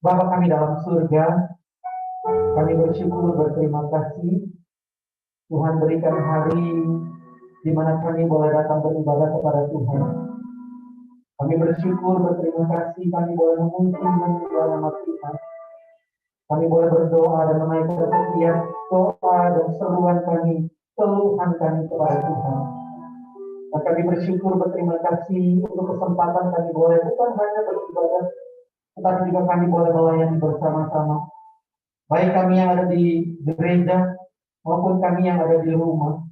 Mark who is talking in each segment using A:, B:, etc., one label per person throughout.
A: Bapa kami dalam surga, kami bersyukur, berterima kasih Tuhan berikan hari di mana kami boleh datang beribadah kepada Tuhan. Kami bersyukur, berterima kasih kami boleh memuji menyembah nama Tuhan. Kami boleh berdoa dan menaikkan setiap doa dan seruan kami, keluhan kami kepada Tuhan. Dan kami bersyukur, berterima kasih untuk kesempatan kami boleh bukan hanya beribadah, tetapi juga kami boleh melayani bersama-sama. Baik kami yang ada di gereja maupun kami yang ada di rumah.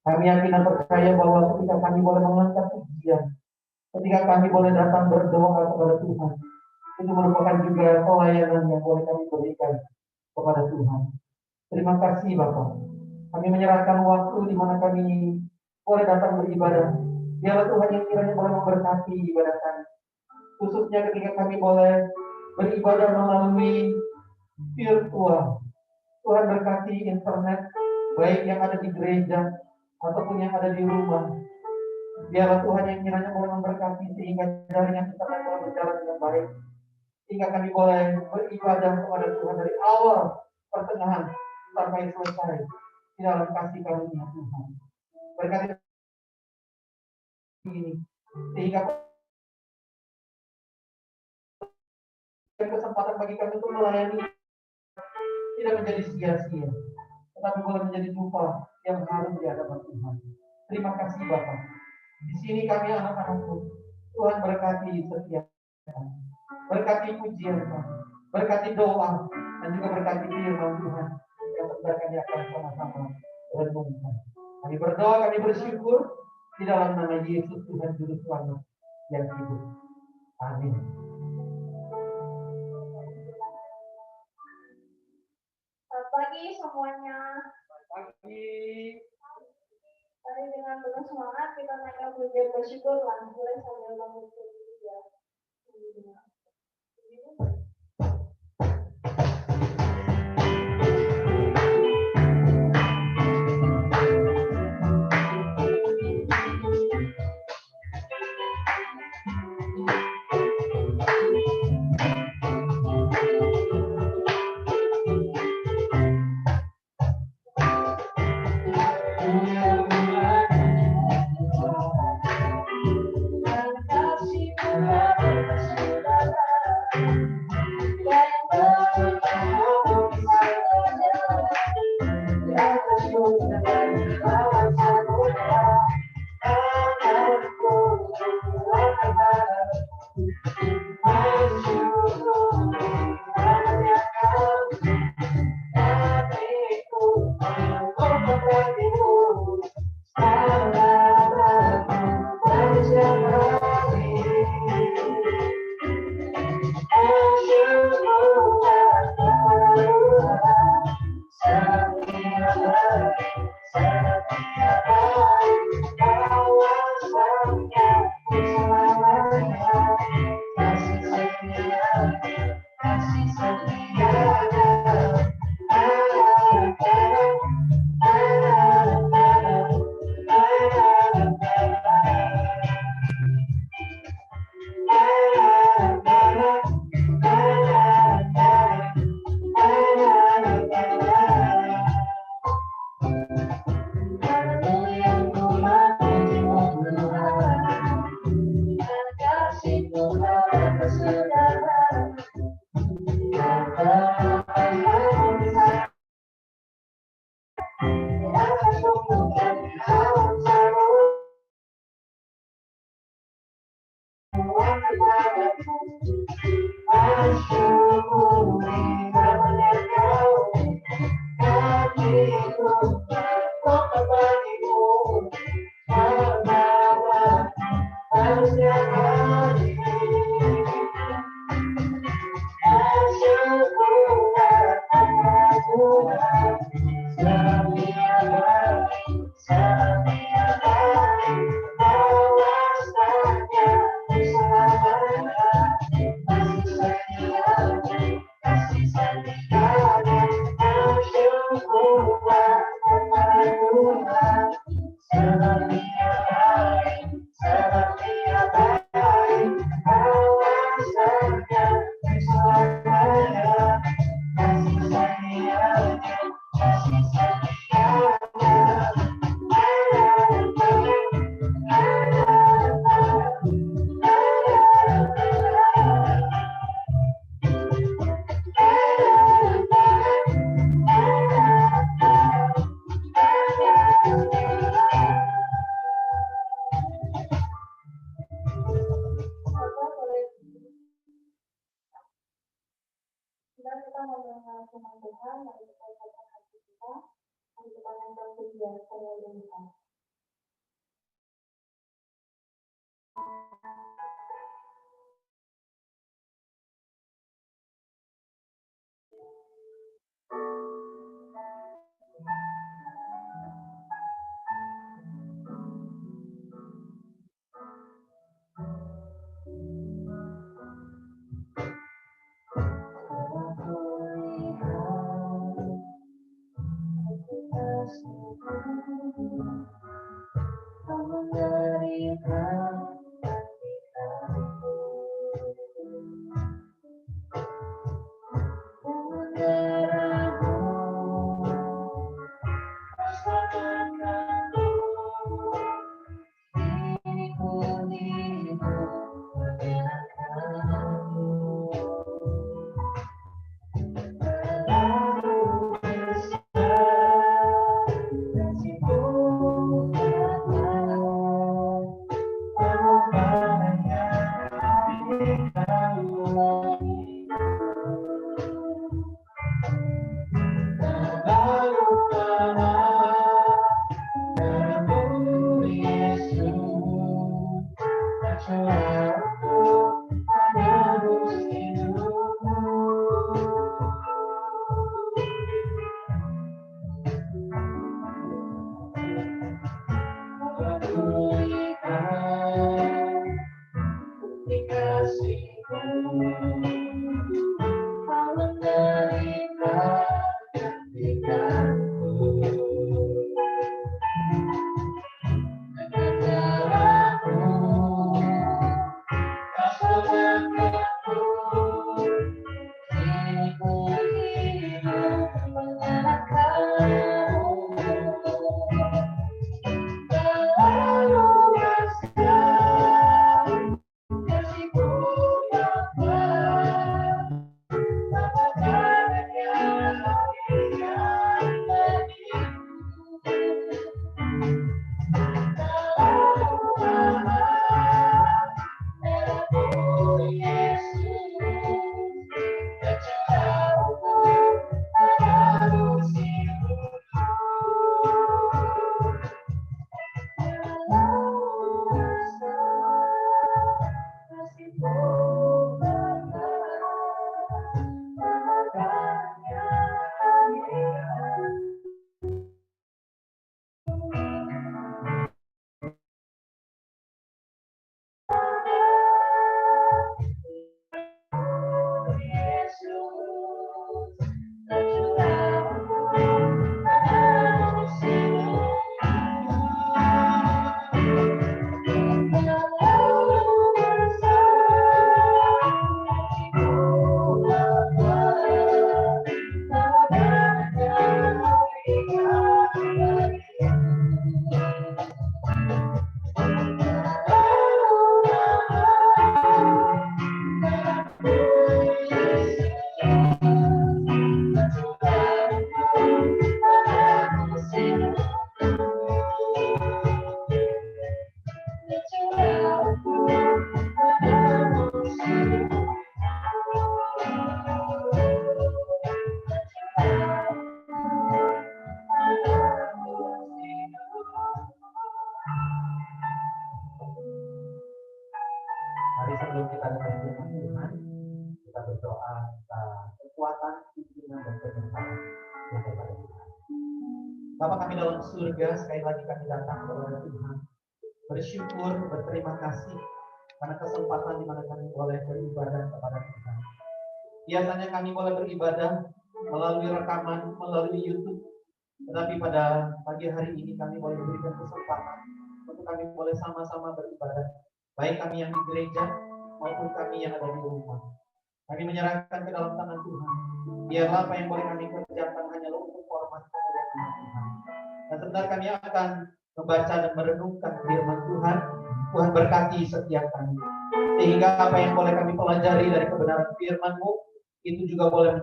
A: Kami yakin dan percaya bahwa ketika kami boleh mengangkat pujian, ketika kami boleh datang berdoa kepada Tuhan, itu merupakan juga pelayanan yang boleh kami berikan kepada Tuhan. Terima kasih Bapak. Kami menyerahkan waktu di mana kami boleh datang beribadah. Biarlah Tuhan yang kiranya boleh memberkati ibadah kami. Khususnya ketika kami boleh beribadah melalui virtual. Tuhan berkati internet, baik yang ada di gereja ataupun yang ada di rumah. Biarlah Tuhan yang kiranya boleh memberkati sehingga jaringan kita boleh berjalan dengan baik. Sehingga kami boleh beribadah kepada Tuhan dari awal, pertengahan, sampai selesai di dalam kasih karunia Tuhan. Berkati ini sehingga kesempatan bagi kami untuk melayani tidak menjadi sia-sia, tetapi boleh menjadi jumpa yang harum di hadapan Tuhan. Terima kasih Bapak. Di sini kami anak-anakmu, Tuhan berkati setiap kami. Berkati pujian kami, berkati doa, dan juga berkati firman Tuhan yang sedang kami akan sama-sama renungkan. Kami berdoa, kami bersyukur di dalam nama Yesus Tuhan Juru Selamat yang hidup. Amin.
B: Selamat pagi semuanya.
A: Selamat pagi.
B: Tadi dengan penuh semangat kita naikkan pujian bersyukur mulai sambil bangun juga.
A: Mari sebelum kita dengar firman Tuhan, kita berdoa minta kekuatan, pimpinan dan keberkahan yang daripada Tuhan. Bapa kami dalam surga, sekali lagi kami datang kepada Tuhan, bersyukur, berterima kasih karena kesempatan di mana kami boleh beribadah kepada Tuhan. Biasanya kami boleh beribadah melalui rekaman, melalui YouTube, tetapi pada pagi hari ini kami boleh diberikan kesempatan untuk kami boleh sama-sama beribadah, baik kami yang di gereja maupun kami yang ada di rumah. Kami menyerahkan ke dalam tangan Tuhan. Biarlah apa yang boleh kami kerjakan hanyalah untuk hormat kemuliaan nama Tuhan. Dan sebentar kami akan membaca dan merenungkan firman Tuhan. Tuhan berkati setiap kami, sehingga apa yang boleh kami pelajari dari kebenaran firman-Mu itu juga boleh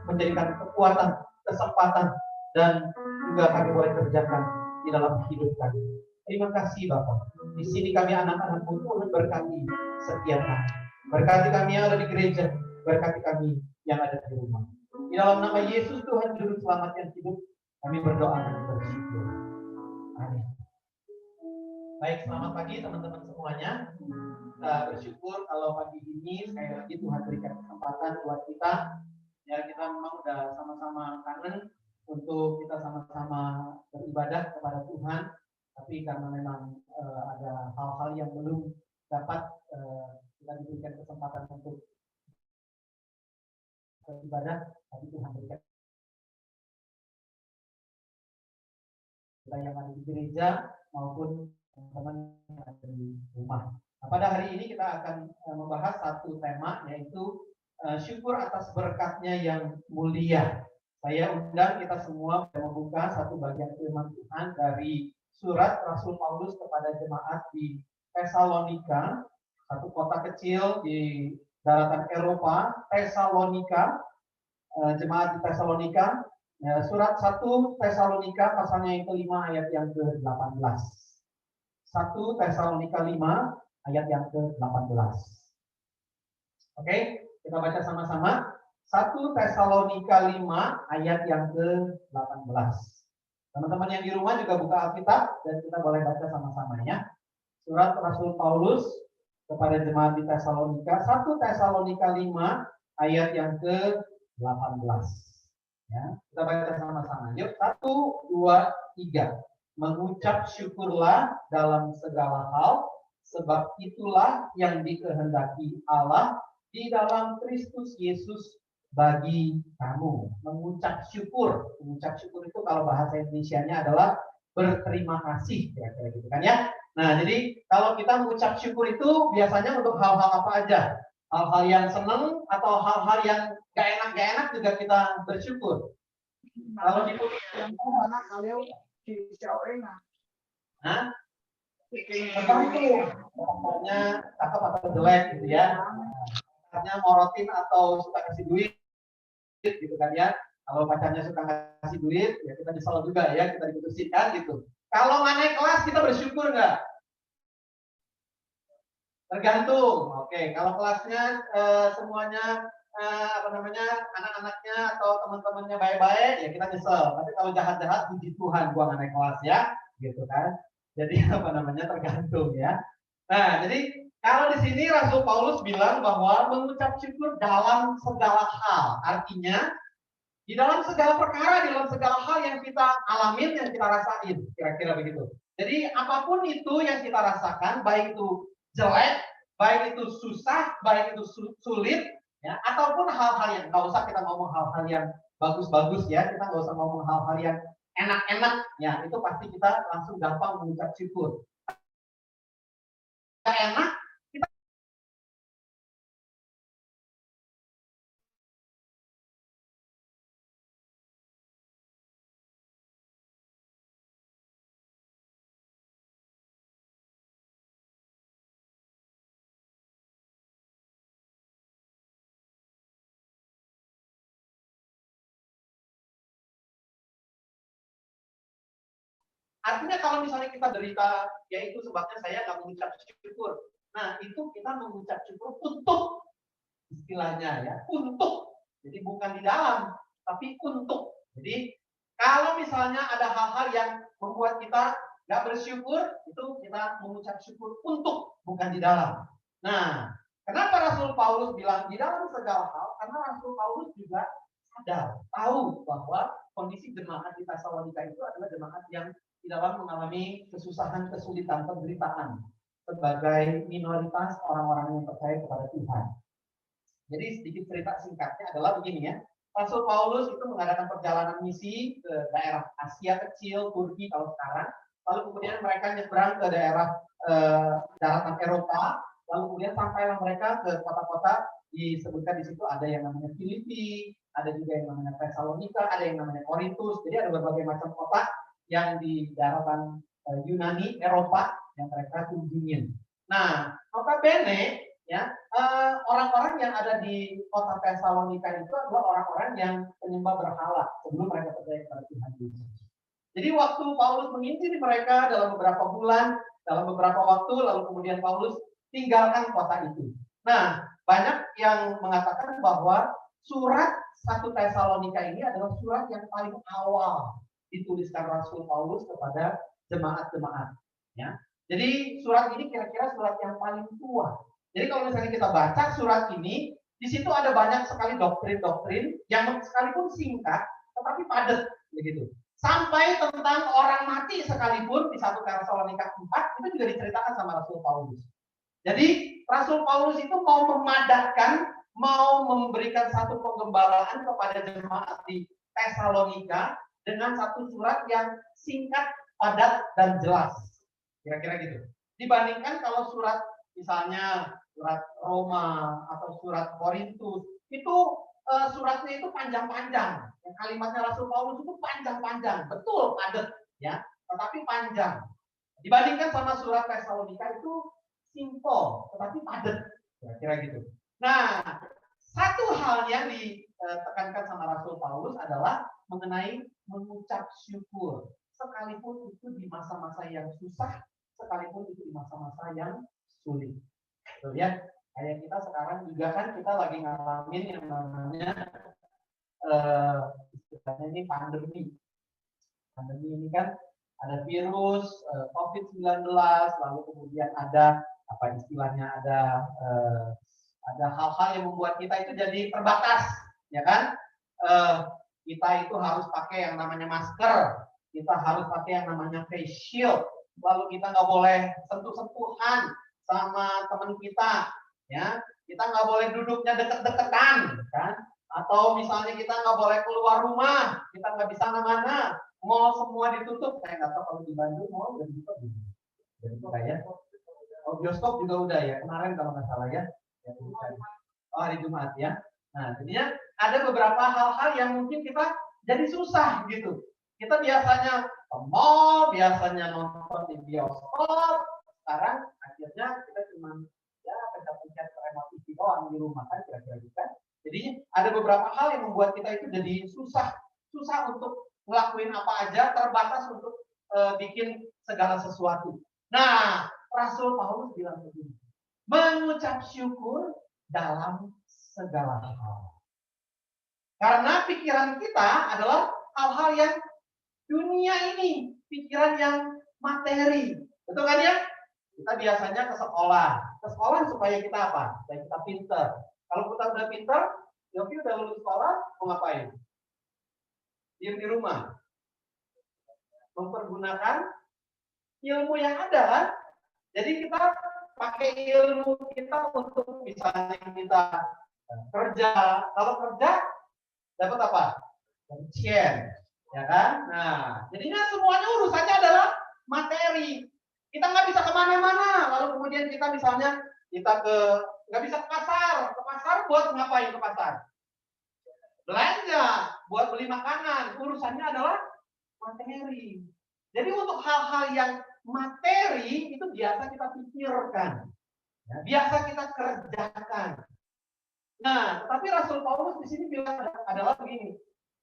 A: menjadikan kekuatan, kesempatan, dan juga kami boleh kerjakan di dalam hidup kami. Terima kasih Bapak. Di sini kami anak-anak-Mu, Tuhan berkati setiap kami. Berkati kami yang ada di gereja, berkati kami yang ada di rumah. Di dalam nama Yesus Tuhan Juru Selamat yang hidup, kami berdoa dan bersyukur. Amin. Baik, selamat pagi teman-teman semuanya. Kita bersyukur kalau pagi ini sekali lagi Tuhan berikan kesempatan buat kita. Ya, kita memang udah sama-sama kangen untuk kita sama-sama beribadah kepada Tuhan. Tapi karena memang ada hal-hal yang belum dapat kita diberikan kesempatan untuk beribadah, tapi Tuhan berikan kita yang ada di gereja maupun teman-teman yang ada di rumah. Nah, pada hari ini kita akan membahas satu tema, yaitu syukur atas berkatnya yang mulia. Saya undang kita semua membuka satu bagian firman Tuhan dari surat Rasul Paulus kepada jemaat di Tesalonika, satu kota kecil di daratan Eropa. Tesalonika, jemaat di Tesalonika, surat 1 Tesalonika pasalnya yang kelima ayat yang ke-18. 1 Tesalonika 5 ayat yang ke-18. Oke, kita baca sama-sama. 1 Tesalonika 5 ayat yang ke-18. Teman-teman yang di rumah juga buka Alkitab dan kita boleh baca sama-sama ya. Surat Rasul Paulus kepada jemaat di Tesalonika, 1 Tesalonika 5 ayat yang ke-18. Ya, kita baca sama-sama. Yuk, 1, 2, 3. Mengucap syukurlah dalam segala hal, sebab itulah yang dikehendaki Allah di dalam Kristus Yesus bagi kamu. Mengucap syukur. Mengucap syukur itu kalau bahasa Indonesianya adalah berterima kasih, kira-kira gitu kan ya. Nah, jadi kalau kita mengucap syukur itu biasanya untuk hal-hal apa aja? Hal-hal yang senang atau hal-hal yang gak enak juga kita bersyukur. Kalau di Hah? Tergantung pacarnya cakep atau jelek gitu ya. Pacarnya morotin atau suka kasih duit gitu kan ya. Kalau pacarnya suka kasih duit, ya kita nyesel juga ya, kita diputusin kan gitu. Kalau nggak naik kelas, kita bersyukur nggak? Tergantung. Oke, kalau kelasnya semuanya apa namanya anak-anaknya atau teman-temannya baik-baik, ya kita nyesel. Tapi kalau jahat-jahat, puji Tuhan, gua nggak naik kelas ya, gitu kan. Jadi apa namanya tergantung ya. Nah, jadi kalau di sini Rasul Paulus bilang bahwa mengucap syukur dalam segala hal, artinya di dalam segala perkara, di dalam segala hal yang kita alamin, yang kita rasain, kira-kira begitu. Jadi apapun itu yang kita rasakan, baik itu jelek, baik itu susah, baik itu sulit, ya, ataupun hal-hal yang nggak usah kita ngomong hal-hal yang bagus-bagus ya, kita nggak usah ngomong hal-hal yang enak-enak, ya, itu pasti kita langsung gampang mengucap syukur. Enak, kita artinya kalau misalnya kita derita, yaitu sebabnya saya nggak mengucap syukur. Nah, itu kita mengucap syukur untuk istilahnya ya, untuk. Jadi bukan di dalam, tapi untuk. Jadi kalau misalnya ada hal-hal yang membuat kita nggak bersyukur, itu kita mengucap syukur untuk, bukan di dalam. Nah, kenapa Rasul Paulus bilang di dalam segala hal? Karena Rasul Paulus juga sadar, tahu bahwa kondisi jemaat di Tesalonika itu adalah jemaat yang di dalam mengalami kesusahan, kesulitan, penderitaan sebagai minoritas orang-orang yang percaya kepada Tuhan. Jadi sedikit cerita singkatnya adalah begini ya. Rasul Paulus itu mengadakan perjalanan misi ke daerah Asia Kecil, Turki kalau sekarang. Lalu kemudian mereka nyebrang ke daerah daratan Eropa. Lalu kemudian sampailah mereka ke kota-kota disebutkan di situ ada yang namanya Filipi, ada juga yang namanya Tesalonika, ada yang namanya Korintus. Jadi ada berbagai macam kota yang di daratan Yunani, Eropa yang mereka kunjungin. Nah, notabene ya orang-orang yang ada di kota Tesalonika itu adalah orang-orang yang penyembah berhala sebelum mereka percaya kepada Tuhan Yesus. Jadi waktu Paulus menginjili mereka dalam beberapa bulan, dalam beberapa waktu, lalu kemudian Paulus tinggalkan kota itu. Nah, banyak yang mengatakan bahwa surat 1 Tesalonika ini adalah surat yang paling awal dituliskan Rasul Paulus kepada jemaat-jemaat. Ya. Jadi surat ini kira-kira surat yang paling tua. Jadi kalau misalnya kita baca surat ini, di situ ada banyak sekali doktrin-doktrin yang sekalipun singkat, tetapi padat, begitu. Sampai tentang orang mati sekalipun di 1 Tesalonika 4 itu juga diceritakan sama Rasul Paulus. Jadi Rasul Paulus itu mau memadatkan, mau memberikan satu penggembalaan kepada jemaat di Tesalonika dengan satu surat yang singkat, padat, dan jelas. Kira-kira gitu. Dibandingkan kalau surat misalnya surat Roma atau surat Korintus, itu suratnya itu panjang-panjang. Yang kalimatnya Rasul Paulus itu panjang-panjang, betul padat ya, tetapi panjang. Dibandingkan sama surat Tesalonika itu simple, tetapi padat. Kira-kira gitu. Nah, satu hal yang ditekankan sama Rasul Paulus adalah mengenai mengucap syukur. Sekalipun itu di masa-masa yang susah, sekalipun itu di masa-masa yang sulit. Betul ya? Kayak kita sekarang juga kan kita lagi ngalamin yang namanya istilahnya ini pandemi. Pandemi ini kan ada virus COVID-19, lalu kemudian ada apa istilahnya ada hal-hal yang membuat kita itu jadi terbatas, ya kan? Kita itu harus pakai yang namanya masker, kita harus pakai yang namanya face shield, lalu kita nggak boleh sentuh-sentuhan sama teman kita, ya. Kita nggak boleh duduknya deket-deketan, kan?
C: Atau misalnya kita nggak boleh keluar rumah, kita nggak bisa kemana-mana, mall semua ditutup. Saya nggak tahu kalau di Bandung mall udah ditutup. Udah ditutup ya? Oh, bioskop juga udah ya, kemarin kalau nggak salah ya. Oh, hari Jumat ya. Nah, jadinya ada beberapa hal-hal yang mungkin kita jadi susah gitu. Kita biasanya ke mall, biasanya nonton di bioskop, sekarang akhirnya kita cuma ya pencet-pencet remote TV doang di rumah kan kira-kira gitu kan. Jadi ada beberapa hal yang membuat kita itu jadi susah untuk ngelakuin apa aja, terbatas untuk bikin segala sesuatu. Nah, Rasul Paulus bilang begini, mengucap syukur dalam segala hal. Karena pikiran kita adalah hal-hal yang dunia ini, pikiran yang materi. Betul kan ya? Kita biasanya ke sekolah supaya kita apa? Supaya kita pinter. Kalau kita udah pinter, Yofi udah lulus sekolah, mau ngapain? Diam di rumah. Mempergunakan ilmu yang ada kan? Jadi kita pakai ilmu kita untuk misalnya kita kerja. Kalau kerja, dapat apa? Gajian. Ya kan? Nah, jadinya semuanya urusannya adalah materi. Kita nggak bisa kemana-mana. Lalu kemudian kita misalnya nggak bisa ke pasar. Ke pasar buat ngapain ke pasar? Belanja, buat beli makanan. Urusannya adalah materi. Jadi untuk hal-hal yang materi itu biasa kita pikirkan. Ya, biasa kita kerjakan. Nah, tetapi Rasul Paulus di sini bilang adalah begini.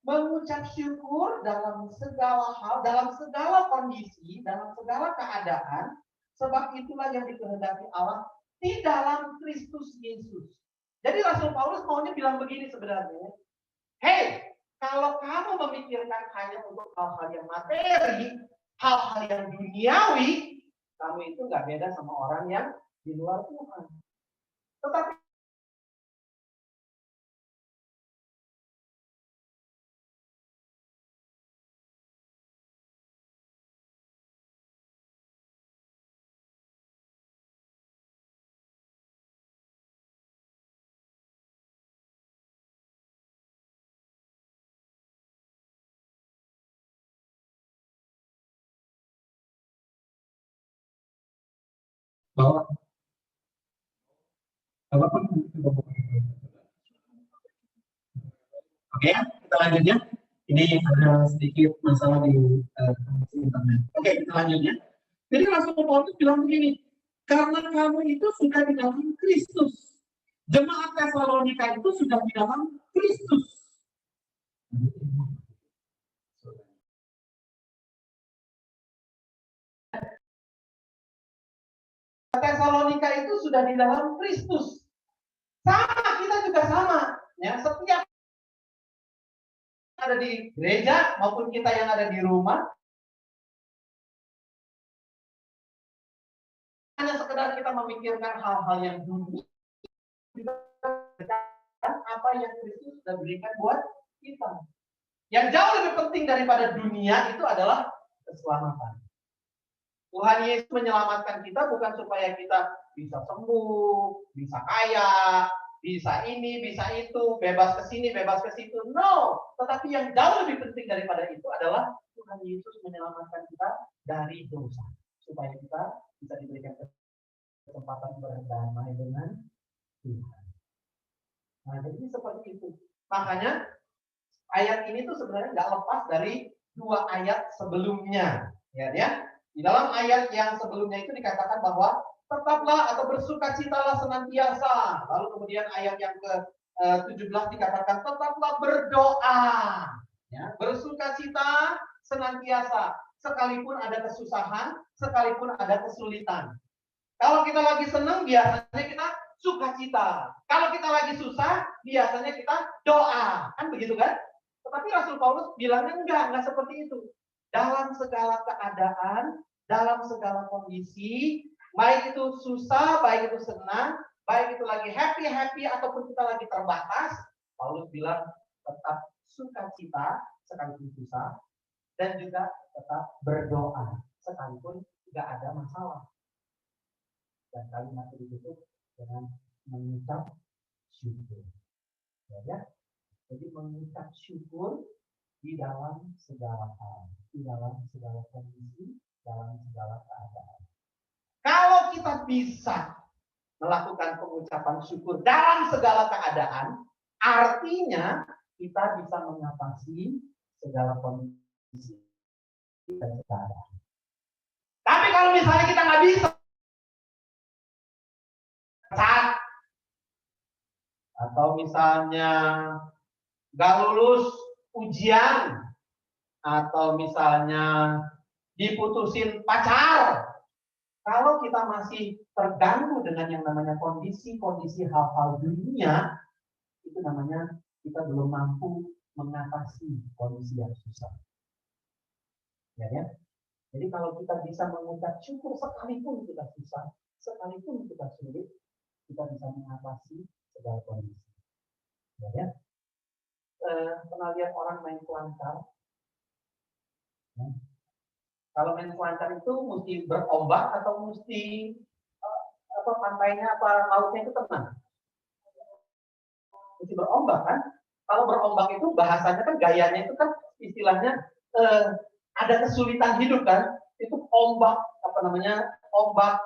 C: Mengucap syukur dalam segala hal, dalam segala kondisi, dalam segala keadaan, sebab itulah yang dikehendaki Allah di dalam Kristus Yesus. Jadi Rasul Paulus maunya bilang begini sebenarnya, hey, kalau kamu memikirkan hanya untuk hal-hal yang materi, hal-hal yang duniawi, kamu itu nggak beda sama orang yang di luar Tuhan. Tetapi bahwa apapun oke ya, kita lanjut ya. Ini ada sedikit masalah di internet. Oke, kita lanjut ya. Jadi Rasul Paulus bilang begini, karena kamu itu sudah di dalam Kristus. Jemaat Tesalonika itu sudah di dalam Kristus. Tesalonika itu sudah di dalam Kristus. Sama, kita juga sama. Ya, setiap ada di gereja maupun kita yang ada di rumah, hanya sekedar kita memikirkan hal-hal yang dunia, apa yang Kristus sudah berikan buat kita. Yang jauh lebih penting daripada dunia itu adalah keselamatan. Tuhan Yesus menyelamatkan kita bukan supaya kita bisa sembuh, bisa kaya, bisa ini, bisa itu, bebas ke sini, bebas ke situ. No, tetapi yang jauh lebih penting daripada itu adalah Tuhan Yesus menyelamatkan kita dari dosa, supaya kita bisa diberikan kesempatan berdamai dengan Tuhan. Nah, jadi seperti itu. Makanya ayat ini tuh sebenarnya nggak lepas dari dua ayat sebelumnya, ya. Di dalam ayat yang sebelumnya itu dikatakan bahwa tetaplah atau bersukacitalah senantiasa. Lalu kemudian ayat yang ke-17 dikatakan tetaplah berdoa. Ya, bersukacita senantiasa. Sekalipun ada kesusahan, sekalipun ada kesulitan. Kalau kita lagi senang, biasanya kita sukacita. Kalau kita lagi susah, biasanya kita doa. Kan begitu kan? Tetapi Rasul Paulus bilangnya enggak seperti itu. Dalam segala keadaan, dalam segala kondisi, baik itu susah, baik itu senang, baik itu lagi happy, ataupun kita lagi terbatas, Paulus bilang tetap sukacita sekalipun susah, dan juga tetap berdoa sekalipun tidak ada masalah. Dan kalimat itu ditutup dengan mengucap syukur. Ya. Jadi mengucap syukur di dalam segala hal, di dalam segala kondisi, dalam segala keadaan. Kalau kita bisa melakukan pengucapan syukur dalam segala keadaan, artinya kita bisa mengatasi segala kondisi dan keadaan. Tapi kalau misalnya kita nggak bisa, atau misalnya nggak lulus ujian, atau misalnya diputusin pacar, kalau kita masih terganggu dengan yang namanya kondisi-kondisi hal-hal dunia, itu namanya kita belum mampu mengatasi kondisi yang susah. Ya. Jadi kalau kita bisa mengucap syukur sekalipun kita susah, sekalipun kita sulit, kita bisa mengatasi segala kondisi. Ya. Pernah lihat orang main selancar? Ya. Kalau main selancar itu mesti berombak atau mesti pantainya apa lautnya itu tenang? Mesti berombak kan? Kalau berombak itu bahasanya kan gayanya itu kan istilahnya ada kesulitan hidup kan? Itu ombak ombak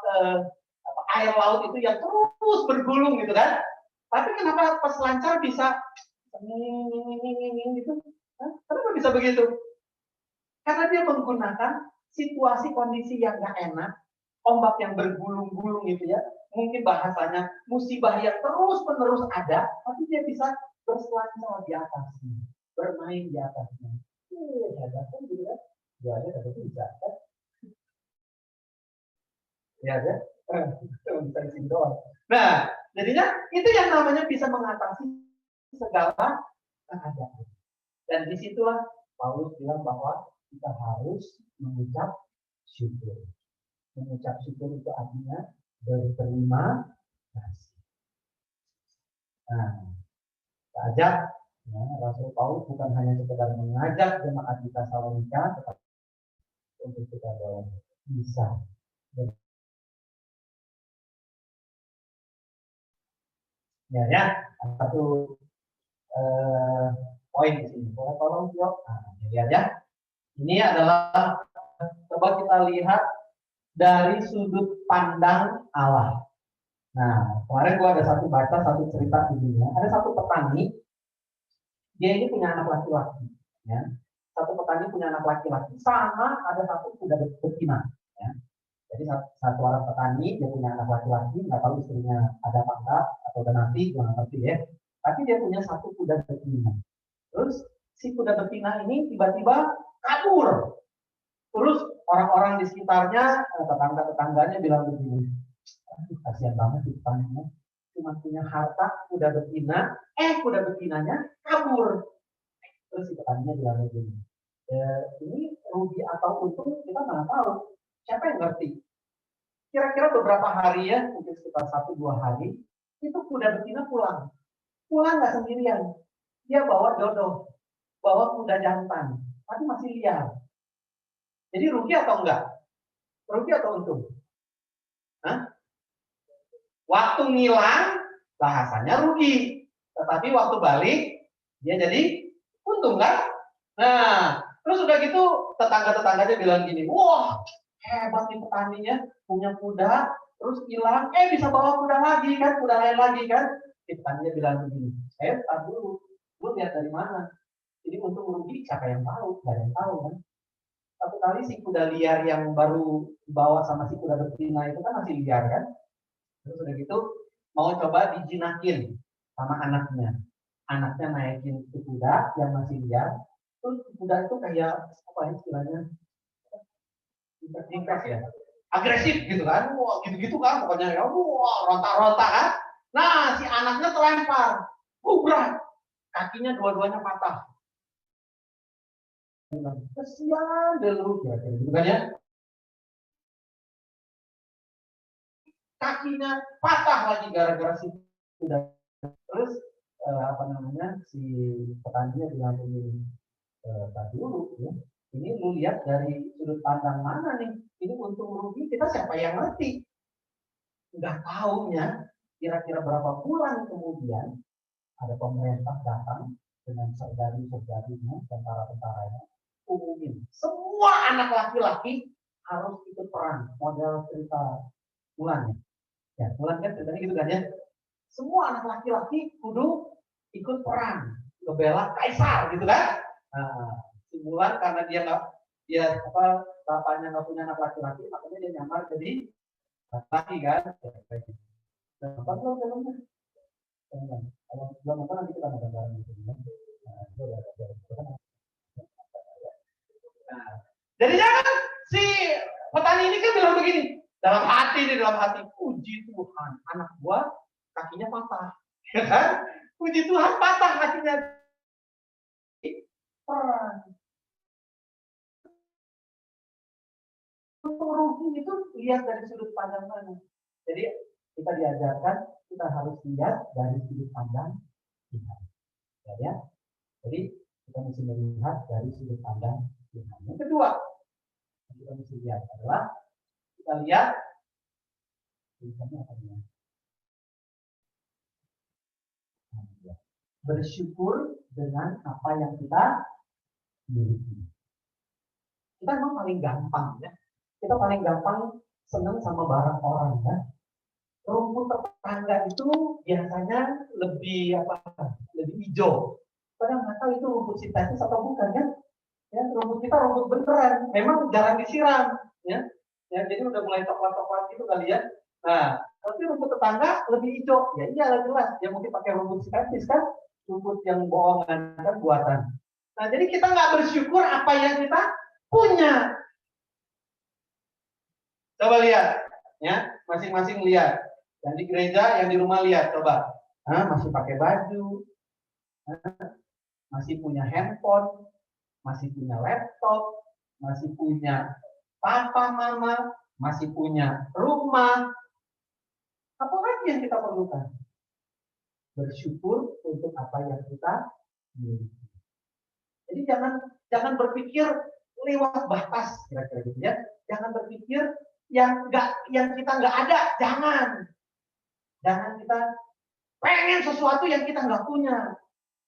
C: air laut itu yang terus bergulung gitu kan? Tapi kenapa peselancar bisa gitu? Kenapa bisa begitu? Karena dia menggunakan situasi kondisi yang nggak enak, ombak yang bergulung-gulung gitu ya. Mungkin bahasanya musibah yang terus-menerus ada, tapi dia bisa berselancar di atasnya, bermain di atasnya. Hebat kan gitu kan? Jualnya tapi bisa kan? Ya kan? Bisa di sini doang. Nah, jadinya itu yang namanya bisa mengatasi segala keadaan. Dan disitulah Paulus bilang bahwa kita harus mengucap syukur. Mengucap syukur itu artinya berterima kasih. Nah, kita ajak Rasul Paulus bukan hanya sekedar mengajak jemaat di Tesalonika, tetapi untuk kita bisa ya satu poin di sini. Tolong Tio. Lihat ya. Ini adalah coba kita lihat dari sudut pandang Allah. Nah, kemarin gua ada baca satu cerita di dunia. Ada satu petani, dia ini punya anak laki-laki. Ya. Satu petani punya anak laki-laki, sama ada satu kuda betina. Ya. Jadi satu orang petani, dia punya anak laki-laki, nggak tahu istrinya ada apa enggak, atau udah nanti, nggak ngerti ya. Tapi dia punya satu kuda betina. Terus si kuda betina ini tiba-tiba kabur. Terus orang-orang di sekitarnya, tetangga-tetangganya bilang begini, kasihan banget si petaninya, cuma punya harta kuda betina, kuda betinanya kabur. Terus si petaninya bilang begini, ini rugi atau untung kita nggak tahu. Siapa yang ngerti? Kira-kira beberapa hari ya, mungkin sekitar 1-2 hari, itu kuda betina pulang. Pulang nggak sendirian. Dia bawa jodoh, bawa kuda jantan, tapi masih liar. Jadi rugi atau enggak? Rugi atau untung? Hah? Waktu ngilang, bahasanya rugi. Tetapi waktu balik, dia jadi untung kan? Nah, terus udah gitu, tetangga-tetangganya bilang gini, wah, hebat nih petaninya, punya kuda, terus hilang, bisa bawa kuda lagi kan, kuda lain lagi kan? Petaninya bilang begini, saya tak dulu, lu lihat dari mana? Jadi untung rugi, siapa yang tahu? Gak ada yang tahu kan? Satu kali si kuda liar yang baru dibawa sama si kuda betina itu kan masih liar kan? Terus udah gitu mau coba dijinakin sama anaknya. Anaknya naikin si kuda yang masih liar. Terus kuda itu kayak apa ya istilahnya? Tingkat ya. Agresif gitu kan? Wah, gitu-gitu kan pokoknya ya. Wah, ronta-ronta kan? Nah, si anaknya terlempar. Berat. Kakinya dua-duanya patah. Kesian dulu gitu kan ya. Kakinya patah lagi gara-gara si kuda. Terus si petaninya bilang ini tadi dulu ya. Ini lu lihat dari sudut pandang mana nih? Ini untung rugi kita siapa yang ngerti? Nggak taunya kira-kira berapa bulan kemudian ada pemerintah datang
A: dengan saudari-saudarinya, tentara-tentaranya, umumin. Semua anak laki-laki harus ikut perang. Model cerita Mulan. Ya, Mulan kan ceritanya gitu kan ya. Semua anak laki-laki kudu ikut perang, ngebela kaisar gitu kan. Nah, si Mulan karena bapaknya nggak punya anak laki-laki, makanya dia nyamar jadi laki kan. Nonton belum filmnya? Kalau belum nonton nanti kita nonton bareng gitu. Nah, jadi jangan si petani ini kan bilang begini, dalam hati, puji Tuhan, anak gua kakinya patah, ya kan? Puji Tuhan patah kakinya. Rugi itu lihat dari sudut pandang mana. Jadi kita diajarkan kita harus lihat dari sudut pandang Tuhan. Ya. Jadi kita mesti melihat dari sudut pandang Tuhan. Yang kedua, yang kita mesti lihat adalah kita lihat bersyukur dengan apa yang kita miliki. Kita memang paling gampang ya. Kita paling gampang senang sama barang orang ya. Rumput tetangga itu biasanya lebih hijau. Padahal nggak tahu itu rumput sintetis atau bukan kan? Ya, rumput kita rumput beneran. Memang jarang disiram ya. Ya, jadi udah mulai coklat-coklat gitu kali ya. Nah, tapi rumput tetangga lebih hijau. Ya iya jelas. Dia mungkin pakai rumput sintetis kan? Rumput yang bohongan kan buatan. Nah, jadi kita nggak bersyukur apa yang kita punya. Coba lihat, ya, masing-masing lihat. Yang di gereja, yang di rumah lihat, coba. Masih pakai baju, masih punya handphone, masih punya laptop, masih punya papa mama, masih punya rumah. Apa lagi yang kita perlukan? Bersyukur untuk apa yang kita miliki. Jadi jangan berpikir lewat batas kira-kira gitu ya. Jangan berpikir yang kita nggak ada, jangan kita pengen sesuatu yang kita nggak punya,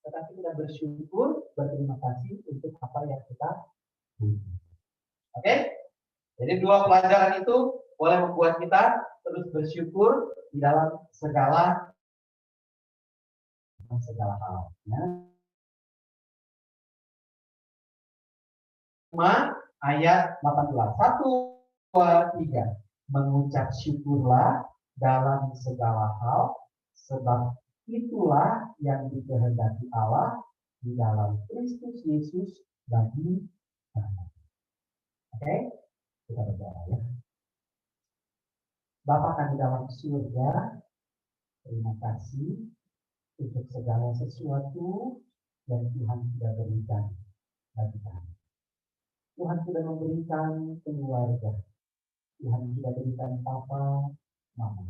A: tetapi kita bersyukur, berterima kasih untuk apa yang kita punya. Oke? Jadi dua pelajaran itu boleh membuat kita terus bersyukur di dalam segala hal. Ya. Ayat 18. 1, 2, 3. Mengucap syukurlah dalam segala hal, sebab itulah yang dikehendaki Allah di dalam Kristus Yesus bagi kita. Oke? Kita berdoa ya. Bapa kami dalam surga, terima kasih untuk segala sesuatu yang Tuhan sudah berikan bagi kami. Tuhan sudah memberikan keluarga. Tuhan sudah berikan papa, mama.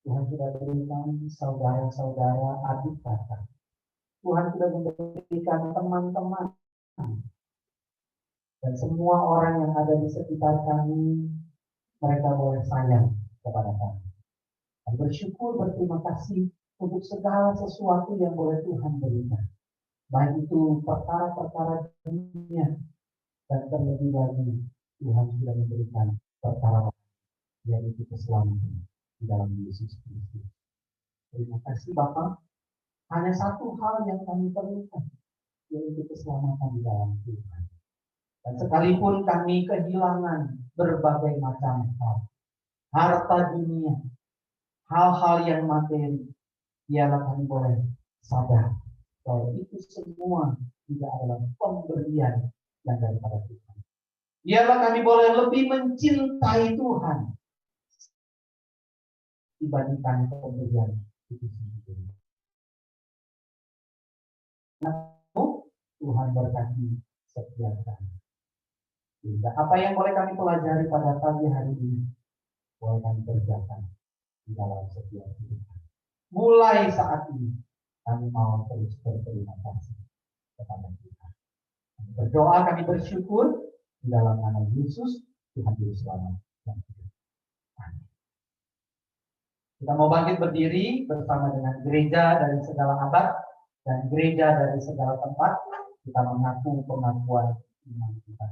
A: Tuhan sudah berikan saudara-saudara, adik kakak. Tuhan sudah memberikan teman-teman. Dan semua orang yang ada di sekitar kami, mereka boleh sayang kepada kami. Dan bersyukur, berterima kasih untuk segala sesuatu yang boleh Tuhan berikan. Baik itu perkara-perkara dunia, dan terlebih lagi Tuhan sudah memberikan perkara yaitu keselamatan di dalam Yesus Kristus. Terima kasih Bapak. Hanya satu hal yang kami perlukan, yaitu keselamatan di dalam Tuhan. Dan sekalipun kami kehilangan berbagai macam hal, harta dunia, hal-hal yang materi, biarlah kami boleh sadar bahwa itu semua tidak adalah pemberian yang daripada Tuhan. Biarlah kami boleh lebih mencintai Tuhan dibandingkan pemberian itu sendiri. Tuhan berkati setiap kami. Sehingga apa yang boleh kami pelajari pada pagi hari ini, boleh kami kerjakan di dalam setiap hidup. Mulai saat ini, kami mau terus berterima kasih kepada Tuhan. Kami berdoa, kami bersyukur di dalam nama Yesus, Tuhan Juru Selamat. Amin. Kita mau bangkit berdiri bersama dengan gereja dari segala abad. dan gereja dari segala tempat, kita mengaku pengakuan iman kita.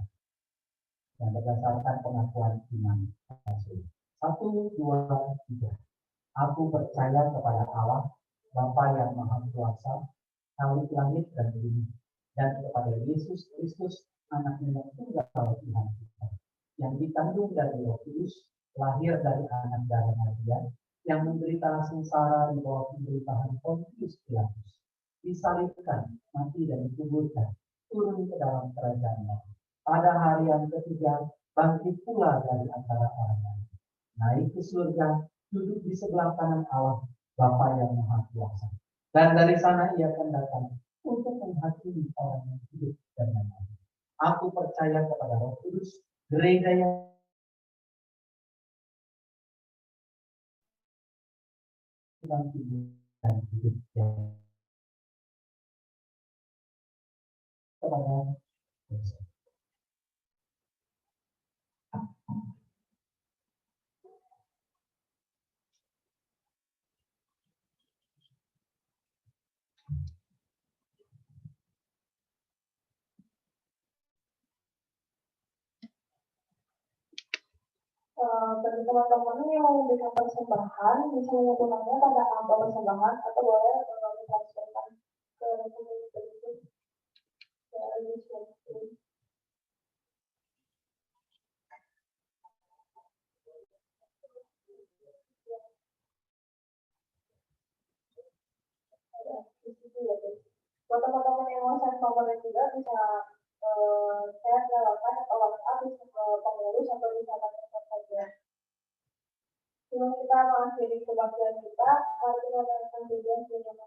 A: Dan berdasarkan pengakuan iman Rasul. 1, 2, 3. Aku percaya kepada Allah, Bapa yang Maha Kuasa, Khalik langit dan bumi, dan kepada Yesus Kristus, Anak-Nya yang tunggal Tuhan kita, yang ditanggung dari Roh Kudus, lahir dari anak darah Maria, yang menderita sengsara di bawah pemerintahan Pontius Pilatus, disalibkan, mati dan dikuburkan, turun ke dalam kerajaan Allah. Pada hari yang ketiga, bangkit pula dari antara orang lain, naik ke surga, duduk di sebelah kanan Allah, Bapa yang Maha Kuasa. Dan dari sana ia akan datang untuk menghakimi orang yang hidup dan yang mati. Aku percaya kepada Roh Kudus, gereja yang dan hidup kepada Yesus.
B: Bagi teman-teman yang mau memberikan persembahan, bisa menggunakannya pada amplop persembahan atau boleh ditransferkan ke rekening berikut. Buat teman-teman yang mau share nomornya juga bisa share lewat atau WhatsApp bisa ke pengurus atau bisa tanyakan saja. Sebelum kita mengakhiri kebaktian kita, mari kita dengarkan tujuan bersama.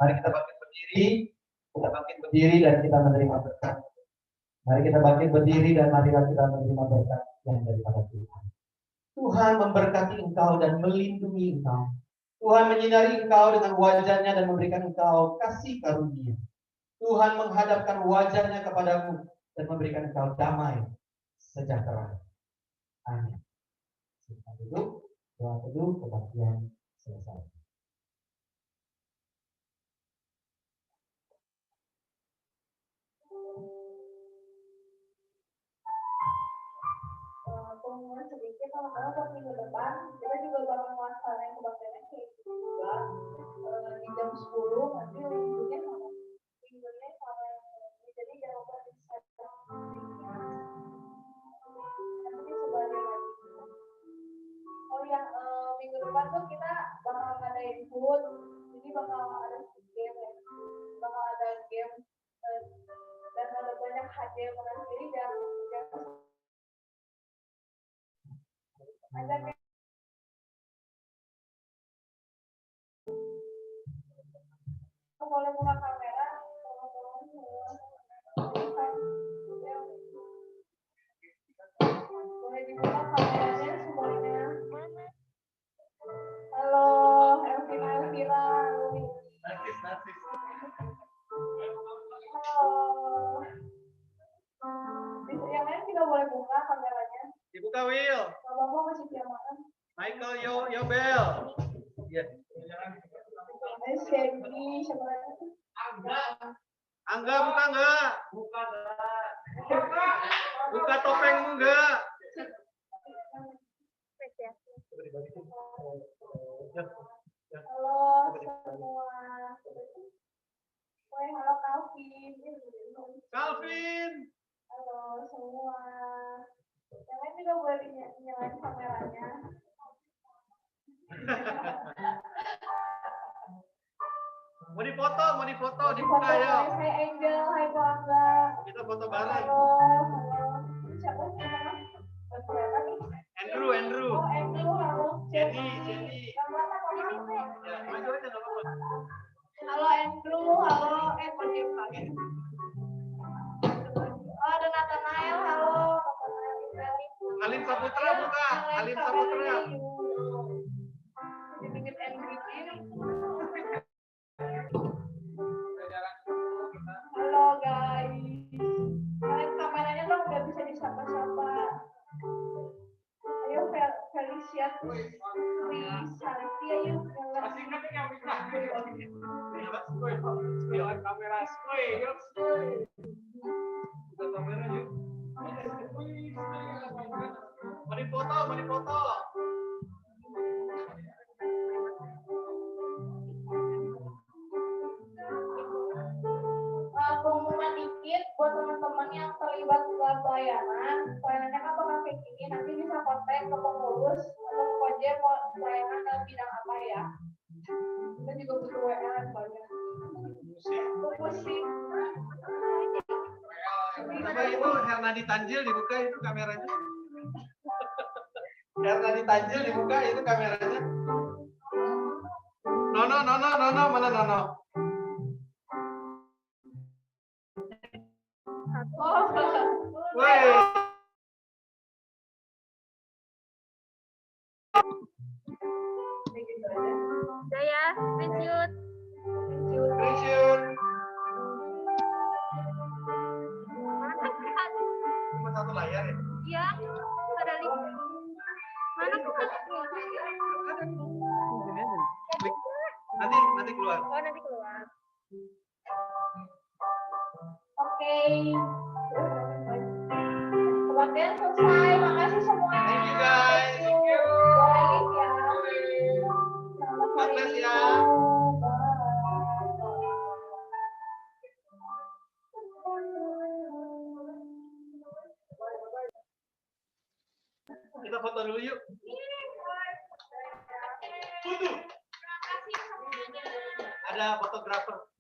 A: Mari kita bangkit berdiri dan kita menerima berkat. Mari kita bangkit berdiri dan marilah kita menerima berkat yang daripada Tuhan. Tuhan memberkati engkau dan melindungi engkau. Tuhan menyinari engkau dengan wajah-Nya dan memberikan engkau kasih karunia. Tuhan menghadapkan wajah-Nya kepadamu dan memberikan engkau damai sejahtera. Amin. Kita duduk, doa teduh kebaktian selesai.
B: Pengumuman sedikit teman-teman buat minggu depan kita juga bakal melaksanakan kebaktiannya kayak juga di jam 10 nanti minggunya sama jadi jangan lupa di share nanti sebagai lagi. Oh ya, minggu depan tuh kita bakal ngadain food, jadi bakal ada game ya, bakal ada game dan ada banyak hadiah yang menarik, jadi jangan ada kayak boleh buka kamera, tolong boleh dibuka kameranya semuanya. Halo, Elvira,
C: Narsis.
B: halo. Yang lain juga boleh buka kameranya.
C: Dibuka, Will.
B: Kalau mau masih diamankan.
C: Michael, yo bel. Iya.
B: Segi, siapa lagi?
C: Angga, buka enggak? Buka topengmu enggak?
B: Halo semua. Halo Calvin. Halo semua. Yang lain juga boleh nyalain kameranya.
C: Mau difoto, dibuka ya.
B: Hai Angel, hai Bangga.
C: Kita foto bareng.
B: Halo. Siapa nih?
C: Andrew.
B: Oh, Andrew, halo.
C: Jadi.
B: Yang mana?
C: Saputra buka. Halim Saputra.
B: Sedikit MVP. Halo guys. Kalian kameranya dong udah bisa disapa-sapa. Ayo Felicia, Santi, ayo.
C: Mari foto.
B: Pengumuman dikit buat teman-teman yang terlibat dalam pelayanan. Pelayanannya kan bakal kayak gini, nanti bisa kontak ke pengurus atau ke proyek mau pelayanan dalam bidang apa ya. Kita juga butuh WA banyak. Musik.
C: Sama itu Hernadi Tanjil dibuka itu kameranya. Hernadi Tanjil dibuka itu kameranya. Nono, mana Nono?
B: Oh,
C: Woi.
B: udah ya, screenshot.
C: Cuma satu layar ya?
B: Iya, ada link. Mana bukan?
C: Klik. Nanti keluar.
B: Oh, nanti keluar. Oke. Kebaktian selesai. Makasih semua.
C: Thank you guys.
B: Thank you. Baik ya. Selamat
C: God
B: hari
C: bless ya.
B: Minggu. Bye.
C: Kita foto dulu yuk. Foto. Ada fotografer.